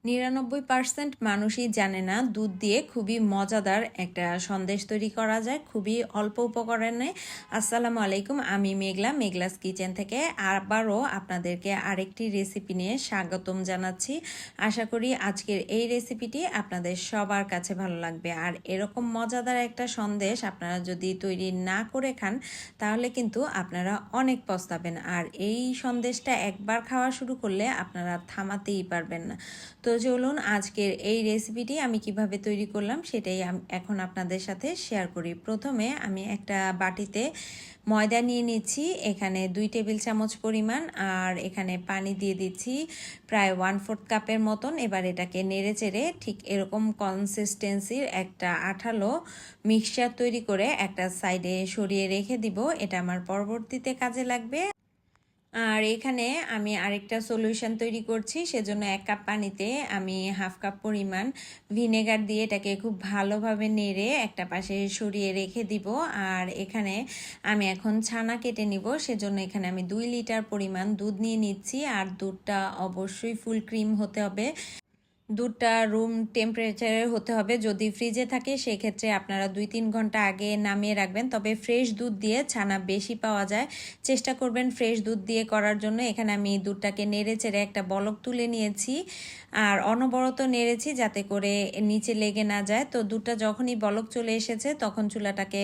৯৯% মানুষই জানে না দুধ দিয়ে খুবই মজাদার একটা সন্দেশ তৈরি করা যায় খুবই অল্প উপকরণে। আসসালামু আলাইকুম, আমি মেঘলাস কিচেন থেকে আবারও আপনাদেরকে আরেকটি রেসিপি নিয়ে স্বাগতম জানাচ্ছি। আশা করি আজকের এই রেসিপিটি আপনাদের সবার কাছে ভালো লাগবে। আর এরকম মজাদার একটা সন্দেশ আপনারা যদি তৈরি না করে খান তাহলে কিন্তু আপনারা অনেক পস্তাবেন। আর এই সন্দেশটা একবার খাওয়া শুরু করলে আপনারা থামাতেই পারবেন না। তো চলুন আজকের এই রেসিপিটি আমি কিভাবে তৈরি করলাম সেটাই এখন আপনাদের সাথে শেয়ার করি। প্রথমে আমি একটা বাটিতে ময়দা নিয়ে নিচ্ছি, এখানে 2 টেবিল চামচ পরিমাণ, আর এখানে পানি দিয়ে দিচ্ছি প্রায় 1/4 কাপের মতন। এবার এটাকে নেড়ে চেড়ে ঠিক এরকম কনসিস্টেন্সির একটা আঠালো মিক্সচার তৈরি করে একটা সাইডে সরিয়ে রেখে দিব। এটা আমার পরবর্তীতে কাজে লাগবে। আর এখানে আমি আরেকটা সলিউশন তৈরি করছি, সেজন্য 1 কাপ পানিতে আমি 1/2 কাপ পরিমাণ ভিনেগার দিয়ে এটাকে খুব ভালোভাবে নেড়ে একটা পাশে সরিয়ে রেখে দিব। আর এখানে আমি এখন ছানা কেটে নিব, সেজন্য এখানে আমি 2 লিটার পরিমাণ দুধ নিয়ে নিচ্ছি। আর দুধটা অবশ্যই ফুল ক্রিম হতে হবে, দুধটা রুম টেম্পারেচারের হতে হবে। যদি ফ্রিজে থাকে সেক্ষেত্রে আপনারা 2-3 ঘন্টা আগে নামিয়ে রাখবেন, তবে ফ্রেশ দুধ দিয়ে ছানা বেশি পাওয়া যায়। চেষ্টা করবেন ফ্রেশ দুধ দিয়ে করার জন্য। এখানে আমি দুধটাকে নেড়ে চেড়ে একটা বলক তুলে নিয়েছি আর অনবরত নেড়েছি যাতে করে নিচে লেগে না যায়। তো দুধটা যখনই বলক চলে এসেছে তখন চুলাটাকে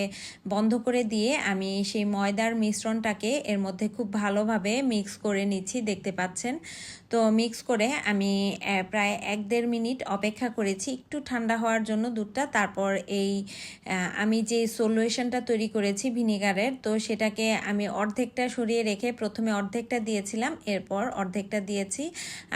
বন্ধ করে দিয়ে আমি সেই ময়দার মিশ্রণটাকে এর মধ্যে খুব ভালোভাবে মিক্স করে নিচ্ছি, দেখতে পাচ্ছেন। তো মিক্স করে আমি প্রায় 1-1.5 মিনিট অপেক্ষা করেছি একটু ঠান্ডা হওয়ার জন্য দুধটা। তারপর এই আমি যে সলিউশনটা তৈরি করেছি ভিনেগারের, তো সেটাকে আমি অর্ধেকটা সরিয়ে রেখে প্রথমে অর্ধেকটা দিয়েছিলাম, এরপর অর্ধেকটা দিয়েছি।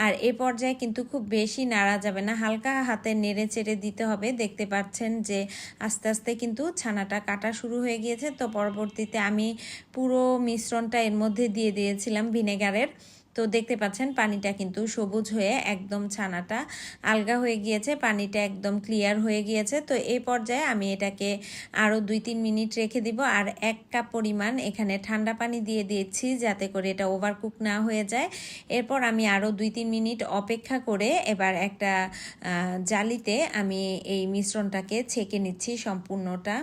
আর এ পর্যায়ে কিন্তু খুব বেশি নাড়া যাবে না, হালকা হাতে নেড়ে চেড়ে দিতে হবে। দেখতে পাচ্ছেন যে আস্তে আস্তে কিন্তু ছানাটা কাটা শুরু হয়ে গিয়েছে। তো পরবর্তীতে আমি পুরো মিশ্রণটা এর মধ্যে দিয়ে দিয়েছিলাম ভিনেগারের। তো দেখতে পাচ্ছেন পানিটা কিন্তু সবুজ হয়ে একদম ছানাটা আলগা হয়ে গিয়েছে, পানিটা একদম ক্লিয়ার হয়ে গিয়েছে। তো এই পর্যায়ে আমি এটাকে আরও 2-3 মিনিট রেখে দিব। আর 1 কাপ পরিমাণ এখানে ঠান্ডা পানি দিয়ে দিয়েছি যাতে করে এটা ওভারকুক না হয়ে যায়। এরপর আমি আরও 2-3 মিনিট অপেক্ষা করে এবার একটা জালিতে আমি এই মিশ্রণটাকে ছেঁকে নিচ্ছি সম্পূর্ণটা।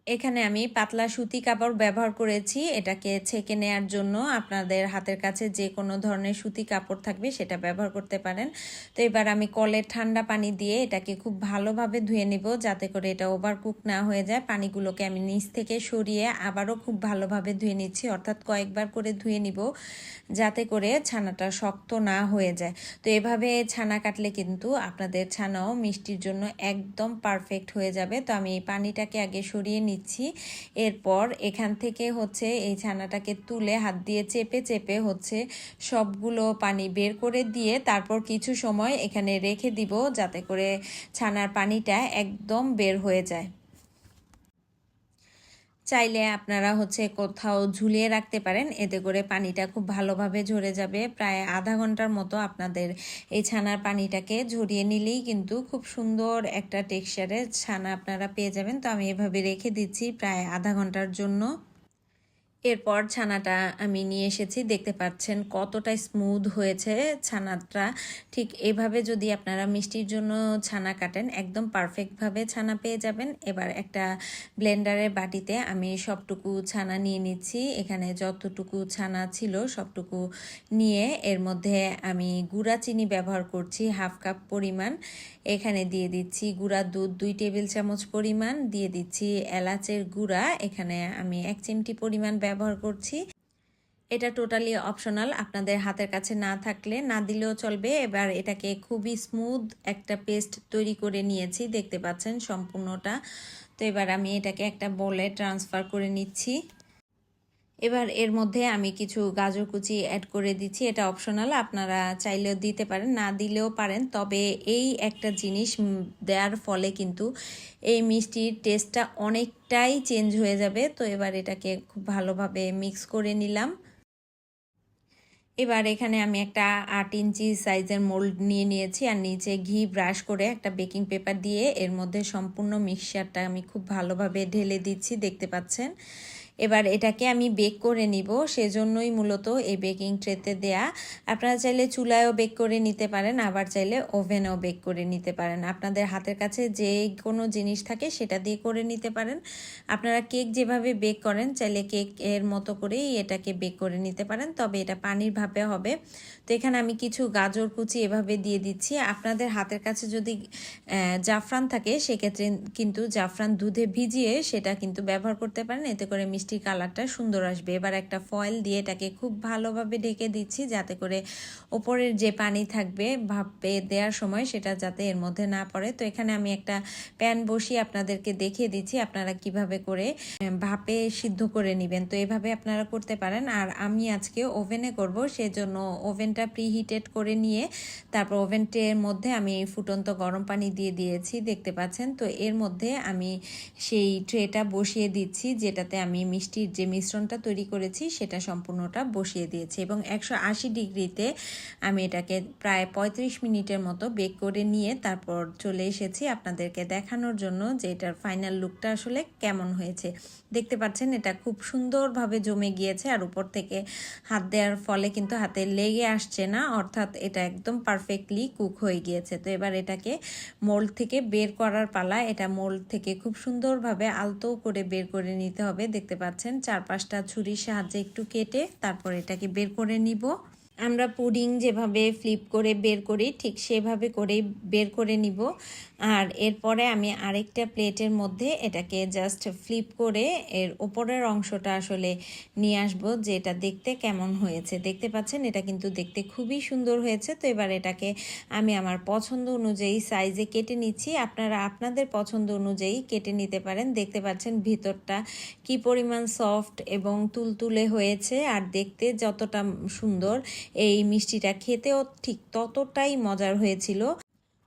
এখানে আমি পাতলা সুতি কাপড় ব্যবহার করেছি এটাকে ছেঁকে নেওয়ার জন্য। আপনাদের হাতের কাছে যে কোনো ধরনের সুতি কাপড় থাকবে সেটা ব্যবহার করতে পারেন। তো এবার আমি কলের ঠান্ডা পানি দিয়ে এটাকে খুব ভালোভাবে ধুয়ে নিব যাতে করে এটা ওভারকুক না হয়ে যায়। পানিগুলোকে আমি নিচ থেকে সরিয়ে আবারও খুব ভালোভাবে ধুয়ে নিচ্ছি, অর্থাৎ কয়েকবার করে ধুয়ে নিব যাতে করে ছানাটা শক্ত না হয়ে যায়। তো এভাবে ছানা কাটলে কিন্তু আপনাদের ছানাও মিষ্টির জন্য একদম পারফেক্ট হয়ে যাবে। তো আমি এই পানিটাকে আগে সরিয়ে নিচ্ছি, এরপর এখান থেকে হচ্ছে এই ছানাটাকে তুলে হাত দিয়ে চেপে চেপে হচ্ছে সবগুলো পানি বের করে দিয়ে তারপর কিছু সময় এখানে রেখে দিব যাতে করে ছানার পানিটা একদম বের হয়ে যায়। চাইলে আপনারা হচ্ছে কোথাও ঝুলিয়ে রাখতে পারেন, এতে করে পানিটা খুব ভালোভাবে ঝরে যাবে। প্রায় আধা ঘন্টার মতো আপনাদের এই ছানার পানিটাকে ঝরিয়ে নিলেই কিন্তু খুব সুন্দর একটা টেক্সচারের ছানা আপনারা পেয়ে যাবেন। তো আমি এভাবে রেখে দিচ্ছি প্রায় আধা ঘন্টার জন্য। এরপর ছানাটা আমি নিয়ে এসেছি, দেখতে পাচ্ছেন কতটা স্মুথ হয়েছে ছানাটা। ঠিক এভাবে যদি আপনারা মিষ্টির জন্য ছানা কাটেন একদম পারফেক্টভাবে ছানা পেয়ে যাবেন। এবার একটা ব্লেন্ডারের বাটিতে আমি সবটুকু ছানা নিয়ে নিচ্ছি, এখানে যতটুকু ছানা ছিল সবটুকু নিয়ে এর মধ্যে আমি গুঁড়া চিনি ব্যবহার করছি 1/2 কাপ পরিমাণ। এখানে দিয়ে দিচ্ছি গুঁড়া দুধ 2 টেবিল চামচ পরিমাণ, দিয়ে দিচ্ছি এলাচের গুঁড়া, এখানে আমি 1 চিমটি পরিমাণ ব্যবহার করছি। এটা টোটালি অপশনাল, আপনাদের হাতের কাছে না থাকলে না দিলেও চলবে। এবার এটাকে খুবই স্মুথ একটা পেস্ট তৈরি করে নিয়েছি, দেখতে পাচ্ছেন সম্পূর্ণটা। তো এবার আমি এটাকে একটা বোলে ট্রান্সফার করে নিচ্ছি। এবার এর মধ্যে আমি কিছু গাজর কুচি অ্যাড করে দিচ্ছি, এটা অপশনাল, আপনারা চাইলেও দিতে পারেন না দিলেও পারেন। তবে এই একটা জিনিস দেওয়ার ফলে কিন্তু এই মিষ্টির টেস্টটা অনেকটাই চেঞ্জ হয়ে যাবে। তো এবার এটাকে খুব ভালোভাবে মিক্স করে নিলাম। এবার এখানে আমি একটা 8 ইঞ্চি সাইজের মোল্ড নিয়ে নিয়েছি আর নিচে ঘি ব্রাশ করে একটা বেকিং পেপার দিয়ে এর মধ্যে সম্পূর্ণ মিক্সচারটা আমি খুব ভালোভাবে ঢেলে দিচ্ছি, দেখতে পাচ্ছেন। এবার এটাকে আমি বেক করে নিব, সেজন্যই মূলত এই বেকিং ট্রেতে দেয়া। আপনারা চাইলে চুলায়ও বেক করে নিতে পারেন, আবার চাইলে ওভেনেও বেক করে নিতে পারেন। আপনাদের হাতের কাছে যে কোনো জিনিস থাকে সেটা দিয়ে করে নিতে পারেন। আপনারা কেক যেভাবে বেক করেন চাইলে কেক এর মতো করেই এটাকে বেক করে নিতে পারেন, তবে এটা পানির ভাপে হবে। তো এখানে আমি কিছু গাজর কুচি এভাবে দিয়ে দিচ্ছি। আপনাদের হাতের কাছে যদি জাফরান থাকে সেক্ষেত্রে কিন্তু জাফরান দুধে ভিজিয়ে সেটা কিন্তু ব্যবহার করতে পারেন, এতে করে মিষ্টির কালারটা সুন্দর আসবে। এবার একটা ফয়েল দিয়ে এটাকে খুব ভালোভাবে ঢেকে দিচ্ছি, যাতে করে ওপরের যে পানি থাকবে ভাপে দেওয়ার সময় সেটা যাতে এর মধ্যে না পড়ে। তো এখানে আমি একটা প্যান বসিয়ে আপনাদেরকে দেখিয়ে দিচ্ছি আপনারা কিভাবে করে ভাপে সিদ্ধ করে নেবেন। তো এভাবে আপনারা করতে পারেন। আর আমি আজকে ওভেনে করব, সেজন্য ওভেনটা প্রিহিটেড করে নিয়ে তারপর ওভেনটের মধ্যে আমি ফুটন্ত গরম পানি দিয়ে দিয়েছি, দেখতে পাচ্ছেন। তো এর মধ্যে আমি সেই ট্রেটা বসিয়ে দিচ্ছি, যেটাতে আমি মিষ্টির যে মিশ্রণটা তৈরি করেছি সেটা সম্পূর্ণটা বসিয়ে দিয়েছি, এবং 180 ডিগ্রিতে আমি এটাকে প্রায় 35 মিনিটের মতো বেক করে নিয়ে তারপর চলে এসেছি আপনাদেরকে দেখানোর জন্য যে এটার ফাইনাল লুকটা আসলে কেমন হয়েছে। দেখতে পাচ্ছেন এটা খুব সুন্দরভাবে জমে গিয়েছে, আর উপর থেকে হাত দেওয়ার ফলে কিন্তু হাতে লেগে আসছে না, অর্থাৎ এটা একদম পারফেক্টলি কুক হয়ে গিয়েছে। তো এবার এটাকে মোল্ড থেকে বের করার পালা। এটা মোল্ড থেকে খুব সুন্দরভাবে আলতো করে বের করে নিতে হবে। দেখতে পাচ্ছেন 4-5টা ছুরির সাহায্যে একটু কেটে তারপর এটাকে বের করে নিব। আমরা পুডিং যেভাবে ফ্লিপ করে বের করি ঠিক সেভাবে করেই বের করে নিব। আর এরপরে আমি আরেকটা প্লেটের মধ্যে এটাকে জাস্ট ফ্লিপ করে এর ওপরের অংশটা আসলে নিয়ে আসবো, যে এটা দেখতে কেমন হয়েছে। দেখতে পাচ্ছেন এটা কিন্তু দেখতে খুবই সুন্দর হয়েছে। তো এবার এটাকে আমি আমার পছন্দ অনুযায়ী সাইজে কেটে নিচ্ছি, আপনারা আপনাদের পছন্দ অনুযায়ী কেটে নিতে পারেন। দেখতে পাচ্ছেন ভিতরটা কি পরিমাণ সফট এবং তুলতুলে হয়েছে, আর দেখতে যতটা সুন্দর এই মিষ্টিটা খেতেও ঠিক ততটাই মজার হয়েছিল।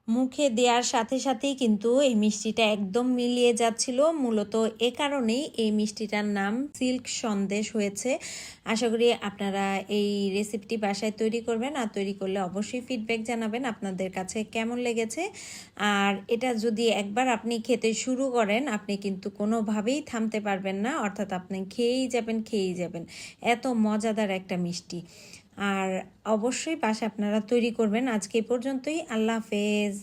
মুখে দেওয়ার সাথে সাথেই কিন্তু এই মিষ্টিটা একদম মিলিয়ে যাচ্ছিল। মূলত এ কারণেই এই মিষ্টিটার নাম সিল্ক সন্দেশ হয়েছে। আশা করি আপনারা এই রেসিপিটি বাসায় তৈরি করবেন, আর তৈরি করলে অবশ্যই ফিডব্যাক জানাবেন আপনাদের কাছে কেমন লেগেছে। আর এটা যদি একবার আপনি খেতে শুরু করেন আপনি কিন্তু কোনোভাবেই থামতে পারবেন না, অর্থাৎ আপনি খেয়েই যাবেন, এত মজাদার একটা মিষ্টি। আর অবশ্যই বাসায় আপনারা তৈরি করবেন। আজকে এই পর্যন্তই, আল্লাহ হাফেজ।